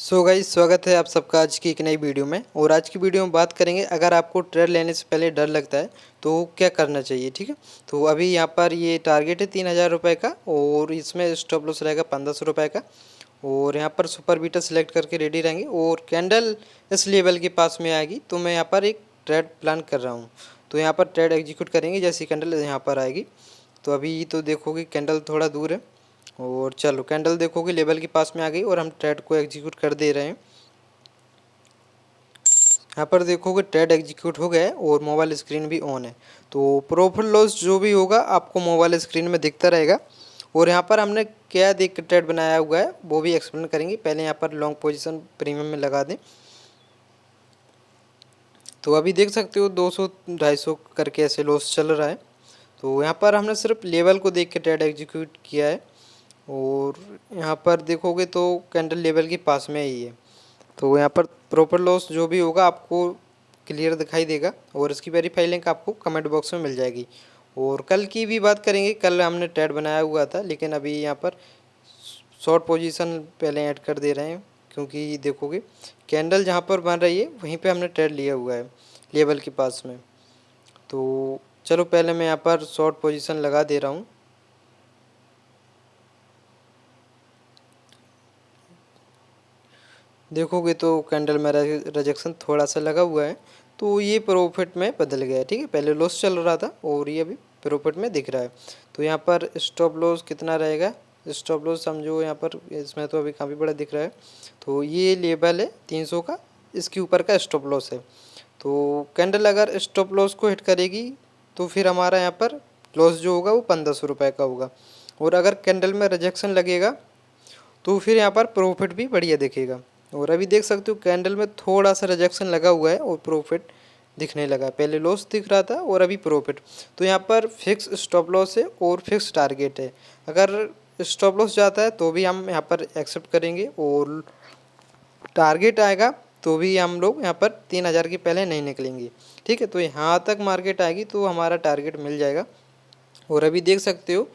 So guys, स्वागत है आप सबका आज की एक नई वीडियो में। और आज की वीडियो में बात करेंगे, अगर आपको ट्रेड लेने से पहले डर लगता है तो क्या करना चाहिए। ठीक है, तो अभी यहाँ पर ये टारगेट है 3000 रुपये का और इसमें स्टॉप लॉस रहेगा 1500 रुपये का। और यहाँ पर सुपर बीटा सेलेक्ट करके रेडी रहेंगे और कैंडल इस लेवल के पास में आएगी तो मैं यहाँ पर एक ट्रेड प्लान कर रहा हूँ। तो यहाँ पर ट्रेड एग्जीक्यूट करेंगे जैसी कैंडल यहाँ पर आएगी। तो अभी तो देखोगे कैंडल थोड़ा दूर है और चलो कैंडल देखोगे लेवल के पास में आ गई और हम ट्रेड को एग्जीक्यूट कर दे रहे हैं। यहाँ पर देखोगे ट्रेड एग्जीक्यूट हो गया है और मोबाइल स्क्रीन भी ऑन है। तो प्रॉफिट लॉस जो भी होगा आपको मोबाइल स्क्रीन में दिखता रहेगा। और यहाँ पर हमने क्या देख कर ट्रेड बनाया हुआ है वो भी एक्सप्लेन करेंगे। पहले यहाँ पर लॉन्ग पोजीशन प्रीमियम में लगा दें। तो अभी देख सकते हो 200-250 करके ऐसे लॉस चल रहा है। तो यहाँ पर हमने सिर्फ लेवल को देख के ट्रेड एग्जीक्यूट किया है और यहाँ पर देखोगे तो कैंडल लेवल के पास में ही है। तो यहाँ पर प्रॉपर लॉस जो भी होगा आपको क्लियर दिखाई देगा और इसकी वेरीफाई लिंक आपको कमेंट बॉक्स में मिल जाएगी। और कल की भी बात करेंगे, कल हमने ट्रेड बनाया हुआ था लेकिन अभी यहाँ पर शॉर्ट पोजीशन पहले ऐड कर दे रहे हैं क्योंकि देखोगे कैंडल जहाँ पर बन रही है वहीं पे हमने ट्रेड लिया हुआ है लेवल के पास में। तो चलो पहले मैं यहाँ पर शॉर्ट पोजीशन लगा दे रहा हूँ। देखोगे तो कैंडल में रिजेक्शन थोड़ा सा लगा हुआ है तो ये प्रॉफिट में बदल गया है। ठीक है, पहले लॉस चल रहा था और ये अभी प्रॉफिट में दिख रहा है। तो यहाँ पर स्टॉप लॉस कितना रहेगा, स्टॉप लॉस समझो यहाँ पर इसमें तो अभी काफ़ी बड़ा दिख रहा है। तो ये लेवल है 300 का, इसके ऊपर का स्टॉप लॉस है। तो कैंडल अगर स्टॉप लॉस को हिट करेगी तो फिर हमारा यहाँ पर लॉस जो होगा वो 1500 रुपये का होगा। और अगर कैंडल में रिजेक्शन लगेगा तो फिर यहाँ पर प्रॉफिट भी बढ़िया दिखेगा। और अभी देख सकते हो कैंडल में थोड़ा सा रिजेक्शन लगा हुआ है और प्रॉफिट दिखने लगा। पहले लॉस दिख रहा था और अभी प्रॉफिट। तो यहाँ पर फिक्स स्टॉप लॉस है और फिक्स टारगेट है। अगर स्टॉप लॉस जाता है तो भी हम यहाँ पर एक्सेप्ट करेंगे और टारगेट आएगा तो भी हम लोग यहाँ पर 3000 के पहले नहीं निकलेंगे। ठीक है, तो यहाँ तक मार्केट आएगी तो हमारा टारगेट मिल जाएगा। और अभी देख सकते हो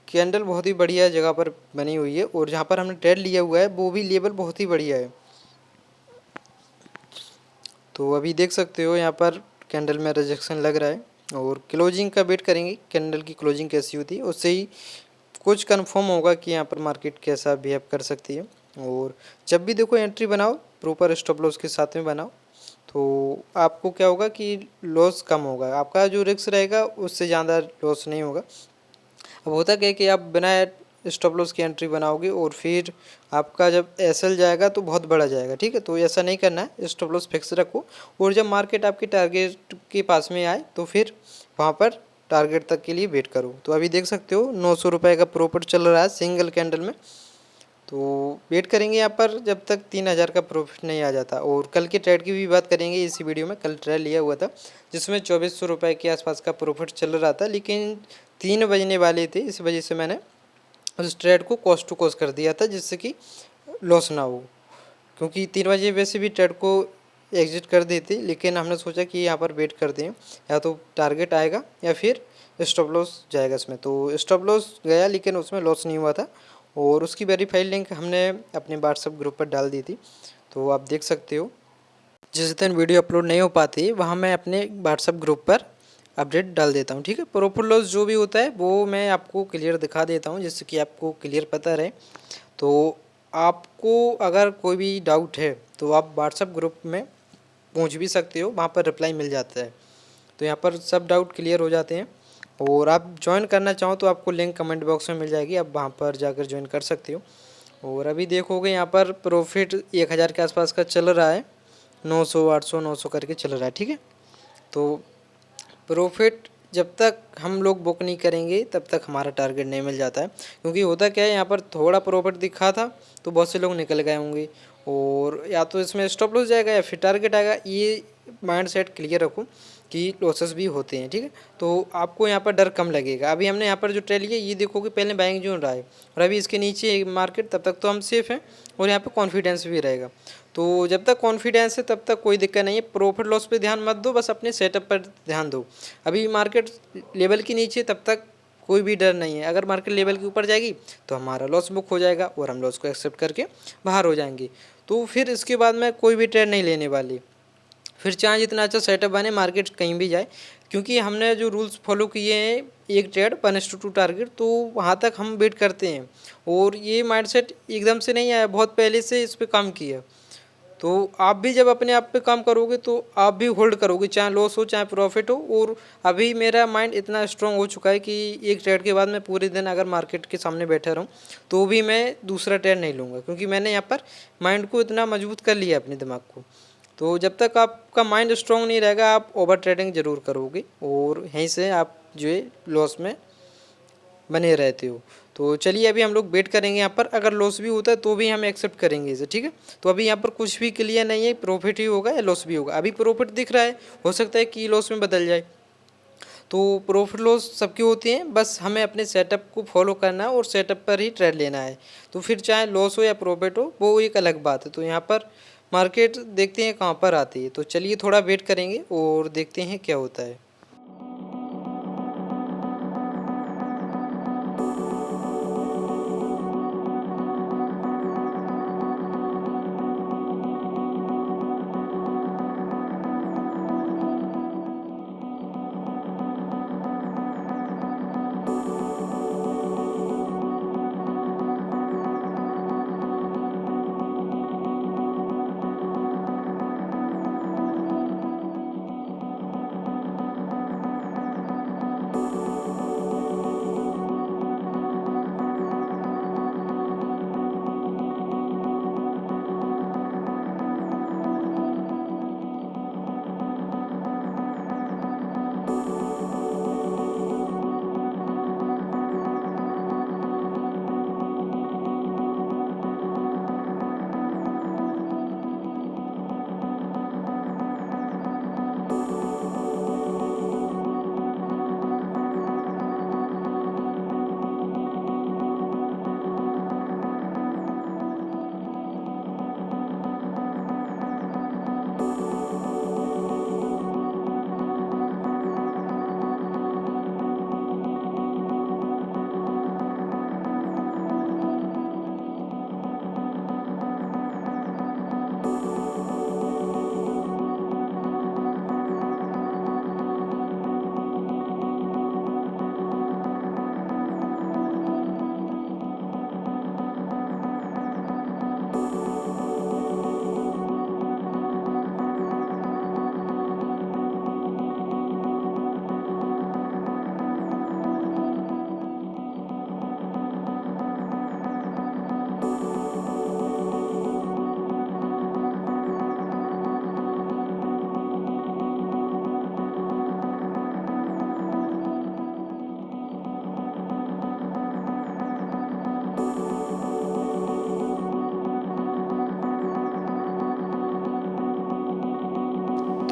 कैंडल बहुत ही बढ़िया जगह पर बनी हुई है और जहाँ पर हमने ट्रेड लिया हुआ है वो भी लेवल बहुत ही बढ़िया है। तो अभी देख सकते हो यहाँ पर कैंडल में रिजेक्शन लग रहा है और क्लोजिंग का वेट करेंगे, कैंडल की क्लोजिंग कैसी होती है उससे ही कुछ कंफर्म होगा कि यहाँ पर मार्केट कैसा बिहेव कर सकती है। और जब भी देखो एंट्री बनाओ प्रॉपर स्टॉप लॉस के साथ में बनाओ तो आपको क्या होगा कि लॉस कम होगा, आपका जो रिस्क रहेगा उससे ज़्यादा लॉस नहीं होगा। अब होता क्या है कि आप बिना स्टॉप लॉस की एंट्री बनाओगे और फिर आपका जब एसएल जाएगा तो बहुत बड़ा जाएगा। ठीक है, तो ऐसा नहीं करना है, स्टॉप लॉस फिक्स रखो और जब मार्केट आपकी टारगेट के पास में आए तो फिर वहाँ पर टारगेट तक के लिए वेट करो। तो अभी देख सकते हो 900 रुपये का प्रॉफिट चल रहा है सिंगल कैंडल में। तो वेट करेंगे यहाँ पर जब तक 3000 का प्रॉफिट नहीं आ जाता। और कल के ट्रेड की भी बात करेंगे इसी वीडियो में। कल ट्रेड लिया हुआ था जिसमें 2400 रुपये के आसपास का प्रॉफिट चल रहा था लेकिन 3 बजने वाले थे, इस वजह से मैंने उस ट्रेड को कॉस्ट टू कॉस्ट कर दिया था जिससे कि लॉस ना हो। क्योंकि 3 बजे वैसे भी ट्रेड को एग्जिट कर देते लेकिन हमने सोचा कि यहाँ पर वेट कर दें, या तो टारगेट आएगा या फिर स्टॉप लॉस जाएगा इसमें। तो स्टॉप लॉस गया लेकिन उसमें लॉस नहीं हुआ था और उसकी वेरीफाइड लिंक हमने अपने व्हाट्सएप ग्रुप पर डाल दी थी। तो आप देख सकते हो जिस दिन वीडियो अपलोड नहीं हो पाती वहाँ मैं अपने व्हाट्सएप ग्रुप पर अपडेट डाल देता हूँ। ठीक है, प्रॉफिट लॉस जो भी होता है वो मैं आपको क्लियर दिखा देता हूँ जिससे कि आपको क्लियर पता रहे। तो आपको अगर कोई भी डाउट है तो आप व्हाट्सएप ग्रुप में पूछ भी सकते हो, वहाँ पर रिप्लाई मिल जाता है। तो यहाँ पर सब डाउट क्लियर हो जाते हैं। और आप ज्वाइन करना चाहो तो आपको लिंक कमेंट बॉक्स में मिल जाएगी, आप वहाँ पर जाकर ज्वाइन कर सकते हो। और अभी देखोगे यहाँ पर प्रॉफिट 1000 के आसपास का चल रहा है, 900 800 900 करके चल रहा है। ठीक है, तो प्रॉफिट जब तक हम लोग बुक नहीं करेंगे तब तक हमारा टारगेट नहीं मिल जाता है। क्योंकि होता क्या है यहाँ पर थोड़ा प्रॉफिट दिखा था तो बहुत से लोग निकल गए होंगे और या तो इसमें स्टॉप लॉस जाएगा या फिर टारगेट आएगा। ये माइंड सेट क्लियर रखो कि लॉसेस भी होते हैं। ठीक है, तो आपको यहाँ पर डर कम लगेगा। अभी हमने यहाँ पर जो ट्रेड लिया ये देखो कि पहले बाइंग जोन रहा है और अभी इसके नीचे मार्केट, तब तक तो हम सेफ हैं और यहाँ पर कॉन्फिडेंस भी रहेगा। तो जब तक कॉन्फिडेंस है तब तक कोई दिक्कत नहीं है। प्रॉफिट लॉस पे ध्यान मत दो, बस अपने सेटअप पर ध्यान दो। अभी मार्केट लेवल के नीचे तब तक कोई भी डर नहीं है। अगर मार्केट लेवल के ऊपर जाएगी तो हमारा लॉस बुक हो जाएगा और हम लॉस को एक्सेप्ट करके बाहर हो जाएंगे। तो फिर इसके बाद में कोई भी ट्रेड नहीं लेने वाली, फिर चाहे जितना अच्छा सेटअप बने, मार्केट कहीं भी जाए, क्योंकि हमने जो रूल्स फॉलो किए हैं, एक ट्रेड 1:2 टारगेट, तो वहाँ तक हम वेट करते हैं। और ये माइंडसेट एकदम से नहीं आया, बहुत पहले से इस पे काम किया। तो आप भी जब अपने आप पे काम करोगे तो आप भी होल्ड करोगे, चाहे लॉस हो चाहे प्रॉफिट हो। और अभी मेरा माइंड इतना स्ट्रांग हो चुका है कि एक ट्रेड के बाद मैं पूरे दिन अगर मार्केट के सामने बैठा रहूँ तो भी मैं दूसरा ट्रेड नहीं लूँगा, क्योंकि मैंने यहाँ पर माइंड को इतना मजबूत कर लिया अपने दिमाग को। तो जब तक आपका माइंड स्ट्रांग नहीं रहेगा आप ओवर ट्रेडिंग ज़रूर करोगे और यहीं से आप जो है लॉस में बने रहते हो। तो चलिए अभी हम लोग वेट करेंगे यहाँ पर, अगर लॉस भी होता है तो भी हम एक्सेप्ट करेंगे इसे, ठीक है। तो अभी यहाँ पर कुछ भी क्लियर नहीं है, प्रॉफिट ही होगा या लॉस भी होगा। अभी प्रॉफिट दिख रहा है, हो सकता है कि लॉस में बदल जाए। तो प्रॉफिट लॉस सबकी होती हैं, बस हमें अपने सेटअप को फॉलो करना है और सेटअप पर ही ट्रेड लेना है। तो फिर चाहे लॉस हो या प्रॉफिट हो वो एक अलग बात है। तो यहाँ पर मार्केट देखते हैं कहाँ पर आती है। तो चलिए थोड़ा वेट करेंगे और देखते हैं क्या होता है।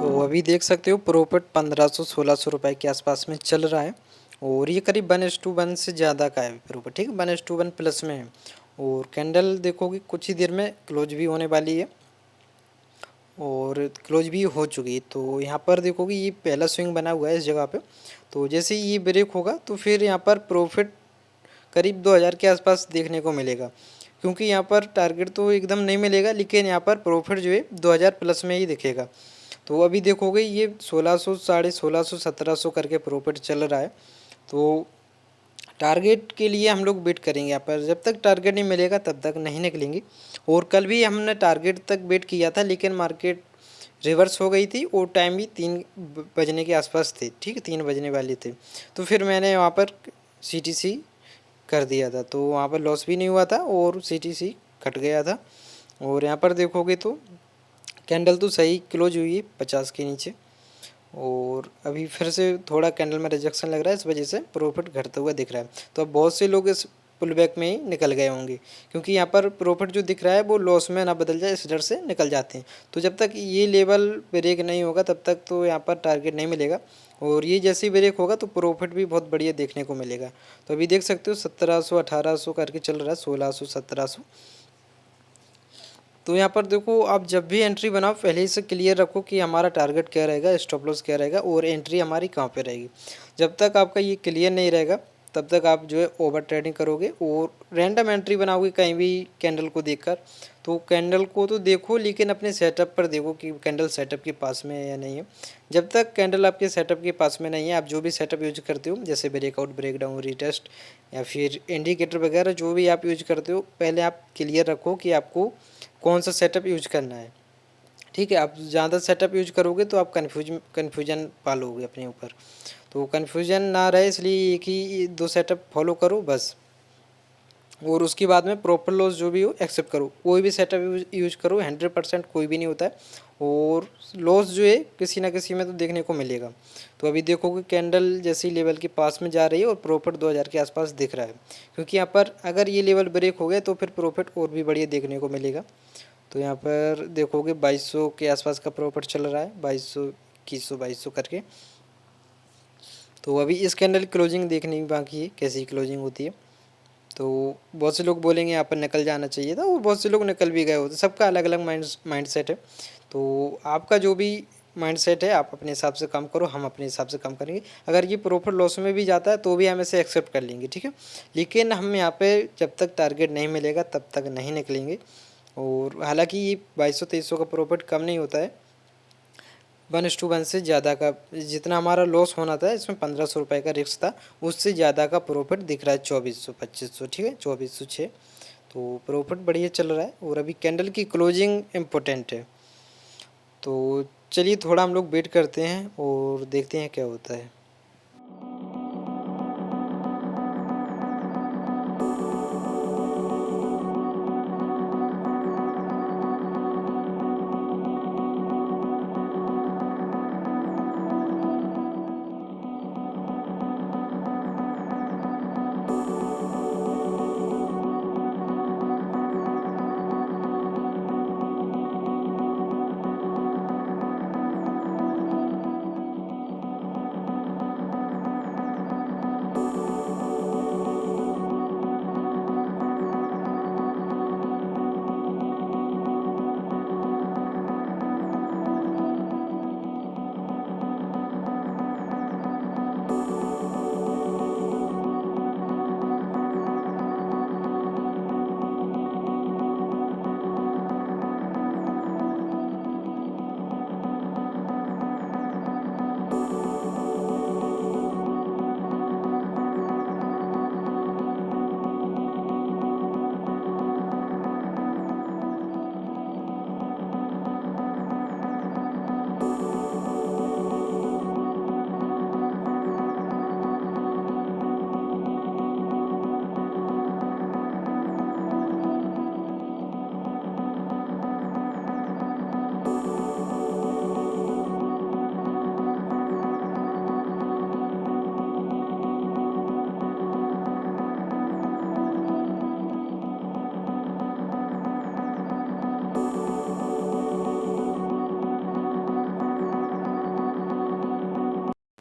तो अभी देख सकते हो प्रॉफिट 1500-1600 रुपये के आसपास में चल रहा है और ये करीब 1:1 से ज़्यादा का है प्रॉफिट, ठीक है, 1:1 प्लस में है। और कैंडल देखोगे कुछ ही देर में क्लोज भी होने वाली है और क्लोज भी हो चुकी है। तो यहाँ पर देखोगे ये पहला स्विंग बना हुआ है इस जगह पे। तो जैसे ही ये ब्रेक होगा तो फिर यहाँ पर प्रॉफिट करीब 2000 के आसपास देखने को मिलेगा, क्योंकि यहाँ पर टारगेट तो एकदम नहीं मिलेगा, लेकिन यहाँ पर प्रॉफिट जो है 2000 प्लस में ही दिखेगा। तो अभी देखोगे ये 1600, 1650, 1700 करके प्रॉफिट चल रहा है। तो टारगेट के लिए हम लोग वेट करेंगे यहाँ पर, जब तक टारगेट नहीं मिलेगा तब तक नहीं निकलेंगे। और कल भी हमने टारगेट तक वेट किया था, लेकिन मार्केट रिवर्स हो गई थी और टाइम भी 3 बजने के आसपास थे, ठीक है, 3 बजने वाले थे। तो फिर मैंने वहाँ पर CTC कर दिया था, तो वहाँ पर लॉस भी नहीं हुआ था और CTC कट गया था। और यहाँ पर देखोगे तो कैंडल तो सही क्लोज हुई है 50 के नीचे और अभी फिर से थोड़ा कैंडल में रिजेक्शन लग रहा है, इस वजह से प्रॉफिट घटता हुआ दिख रहा है। तो अब बहुत से लोग इस पुल बैक में ही निकल गए होंगे, क्योंकि यहाँ पर प्रॉफिट जो दिख रहा है वो लॉस में ना बदल जाए, इस डर से निकल जाते हैं। तो जब तक ये लेवल ब्रेक नहीं होगा तब तक तो यहाँ पर टारगेट नहीं मिलेगा और ये जैसे ही ब्रेक होगा तो प्रॉफिट भी बहुत बढ़िया देखने को मिलेगा। तो अभी देख सकते हो 1700, 1800 करके चल रहा है, 1600, 1700। तो यहाँ पर देखो आप जब भी एंट्री बनाओ पहले ही से क्लियर रखो कि हमारा टारगेट क्या रहेगा, स्टॉप लॉस क्या रहेगा और एंट्री हमारी कहाँ पे रहेगी। जब तक आपका ये क्लियर नहीं रहेगा तब तक आप जो है ओवर ट्रेडिंग करोगे और रैंडम एंट्री बनाओगे कहीं भी कैंडल को देखकर। तो कैंडल को तो देखो, लेकिन अपने सेटअप पर देखो कि कैंडल सेटअप के पास में है या नहीं है। जब तक कैंडल आपके सेटअप के पास में नहीं है, आप जो भी सेटअप यूज करते हो जैसे ब्रेकआउट, ब्रेकडाउन, रीटेस्ट या फिर इंडिकेटर वगैरह जो भी आप यूज करते हो, पहले आप क्लियर रखो कि आपको कौन सा सेटअप यूज करना है। ठीक है, आप ज़्यादा सेटअप यूज करोगे तो आप कन्फ्यूजन पालोगे अपने ऊपर। तो कन्फ्यूजन ना रहे इसलिए एक ही दो सेटअप फॉलो करो बस। और उसके बाद में प्रॉपर लॉस जो भी हो एक्सेप्ट करो। कोई भी सेटअप यूज करो, 100% कोई भी नहीं होता है, और लॉस जो है किसी ना किसी में तो देखने को मिलेगा। तो अभी देखोगे कैंडल जैसी लेवल के पास में जा रही है और प्रॉफिट 2000 के आसपास दिख रहा है, क्योंकि यहाँ पर अगर ये लेवल ब्रेक हो गया तो फिर प्रॉफिट और भी बढ़िया देखने को मिलेगा। तो यहाँ पर देखोगे 2200 के आसपास का प्रॉफिट चल रहा है, 2200, 2100, 2200 करके। तो अभी इस कैंडल की क्लोजिंग देखनी बाकी है, कैसी क्लोजिंग होती है। तो बहुत से लोग बोलेंगे यहाँ पर निकल जाना चाहिए था, और बहुत से लोग निकल भी गए होते, सबका अलग अलग माइंड सेट है। तो आपका जो भी माइंड सेट है आप अपने हिसाब से काम करो, हम अपने हिसाब से काम करेंगे। अगर ये प्रॉफिट लॉस में भी जाता है तो भी हम इसे एक्सेप्ट कर लेंगे, ठीक है। लेकिन हम यहाँ पे जब तक टारगेट नहीं मिलेगा तब तक नहीं निकलेंगे। और हालांकि ये 2200-2300 का प्रॉफिट कम नहीं होता है, 1:1 से ज़्यादा का, जितना हमारा लॉस होना था इसमें 1500 रुपये का रिस्क था, उससे ज़्यादा का प्रॉफिट दिख रहा है 2400-2500, ठीक है, 2406। तो प्रॉफिट बढ़िया चल रहा है। और अभी कैंडल की क्लोजिंग इम्पोर्टेंट है। तो चलिए थोड़ा हम लोग वेट करते हैं और देखते हैं क्या होता है।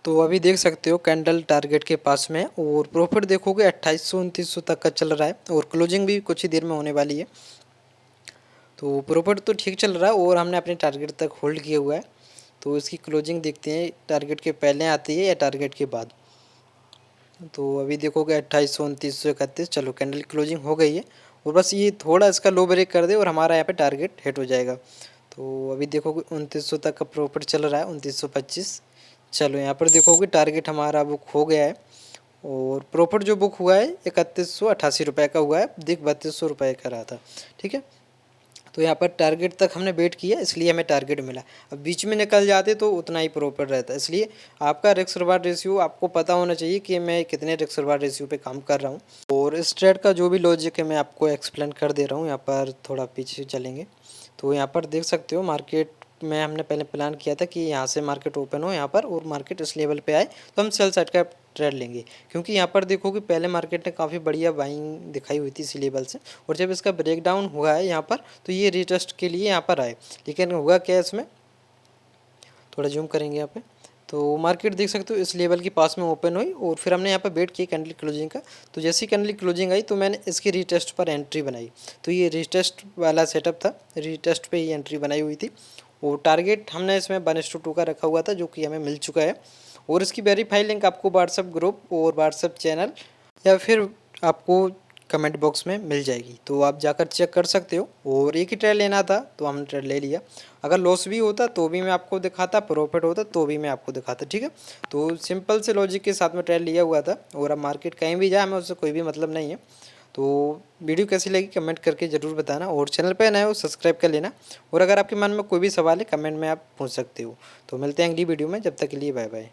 तो अभी देख सकते हो कैंडल टारगेट के पास में, और प्रॉफिट देखोगे 2800-2900 तक का चल रहा है, और क्लोजिंग भी कुछ ही देर में होने वाली है। तो प्रॉफिट तो ठीक चल रहा है और हमने अपने टारगेट तक होल्ड किया हुआ है। तो इसकी क्लोजिंग देखते हैं, टारगेट के पहले आती है या टारगेट के बाद। तो अभी देखोगे 2800, 2931, चलो कैंडल क्लोजिंग हो गई है, और बस ये थोड़ा इसका लो ब्रेक कर दे और हमारा यहाँ पे टारगेट हिट हो जाएगा। तो अभी देखोगे 2900 तक का प्रॉफिट चल रहा है, 2925। चलो यहाँ पर देखोगे टारगेट हमारा बुक हो गया है, और प्रॉफिट जो बुक हुआ है 3188 रुपये का हुआ है, देख 3200 रुपये का रहा था, ठीक है। तो यहाँ पर टारगेट तक हमने वेट किया इसलिए हमें टारगेट मिला। अब बीच में निकल जाते तो उतना ही प्रॉफिट रहता, इसलिए आपका रिस्क रिवार्ड रेशियो आपको पता होना चाहिए कि मैं कितने रिस्क रिवार्ड रेशियो पे काम कर रहा हूँ। और इस ट्रेड का जो भी लॉजिक है मैं आपको एक्सप्लेन कर दे रहा हूँ। यहाँ पर थोड़ा पीछे चलेंगे तो यहाँ पर देख सकते हो मार्केट में हमने पहले प्लान किया था कि यहाँ से मार्केट ओपन हो यहाँ पर, और मार्केट इस लेवल पे आए तो हम सेल साइड का ट्रेड लेंगे, क्योंकि यहाँ पर देखो कि पहले मार्केट ने काफ़ी बढ़िया बाइंग दिखाई हुई थी इसी लेवल से, और जब इसका ब्रेकडाउन हुआ है यहाँ पर तो ये रीटेस्ट के लिए यहाँ पर आए। लेकिन हुआ क्या है इसमें, थोड़ा जूम करेंगे यहाँ पे, तो मार्केट देख सकते हो इस लेवल के पास में ओपन हुई, और फिर हमने यहाँ पर वेट किया कैंडल क्लोजिंग का। तो जैसी कैंडल क्लोजिंग आई तो मैंने इसकी रीटेस्ट पर एंट्री बनाई। तो ये रीटेस्ट वाला सेटअप था, रीटेस्ट पे ही एंट्री बनाई हुई थी, और टारगेट हमने इसमें 1:2 का रखा हुआ था जो कि हमें मिल चुका है। और इसकी वेरीफाई लिंक आपको व्हाट्सअप ग्रुप और व्हाट्सअप चैनल या फिर आपको कमेंट बॉक्स में मिल जाएगी, तो आप जाकर चेक कर सकते हो। और एक ही ट्रेड लेना था तो हमने ट्रेड ले लिया। अगर लॉस भी होता तो भी मैं आपको दिखाता, प्रॉफिट होता तो भी मैं आपको दिखाता, ठीक है। तो सिंपल से लॉजिक के साथ में ट्रेड लिया हुआ था। और अब मार्केट कहीं भी जाए हमें उससे कोई भी मतलब नहीं है। तो वीडियो कैसी लगी कमेंट करके ज़रूर बताना, और चैनल पे नए हो सब्सक्राइब कर लेना। और अगर आपके मन में कोई भी सवाल है कमेंट में आप पूछ सकते हो। तो मिलते हैं अगली वीडियो में, जब तक के लिए बाय बाय।